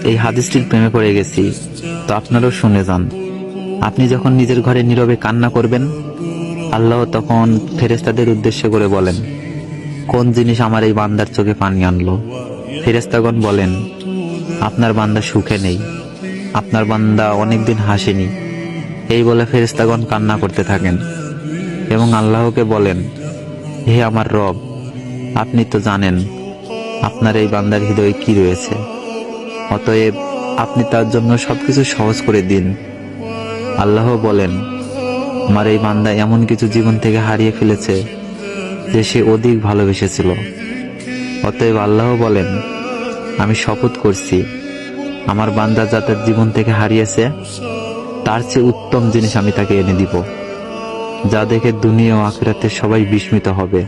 এই হাদিসটির প্রেমে পড়ে গেছি, তো আপনারাও শুনে যান। আপনি যখন নিজের ঘরে নীরবে কান্না করবেন, আল্লাহ তখন ফেরেশতাদের উদ্দেশ্য করে বলেন, কোন জিনিস আমার এই বান্দার চোখে পানি আনলো? ফেরেশতাগণ বলেন, আপনার বান্দা সুখে নেই, আপনার বান্দা অনেকদিন হাসেনি। এই বলে ফেরেশতাগণ কান্না করতে থাকেন এবং আল্লাহকে বলেন, হে আমার রব, আপনি তো জানেন আপনার এই বান্দার হৃদয়ে কি রয়েছে, অতএব আপনি তার জন্য সবকিছু সহজ করে দিন। আল্লাহ বলেন, আমার এই বান্দা এমন কিছু জীবন থেকে হারিয়ে ফেলেছে যে সে অধিক ভালোবেসেছিল। অতএব আল্লাহ বলেন, আমি শপথ করছি, আমার বান্দা যা তার জীবন থেকে হারিয়েছে তার চেয়ে উত্তম জিনিস আমি তাকে এনে দিব, যা দেখে দুনিয়া ও আখিরাতে সবাই বিস্মিত হবে।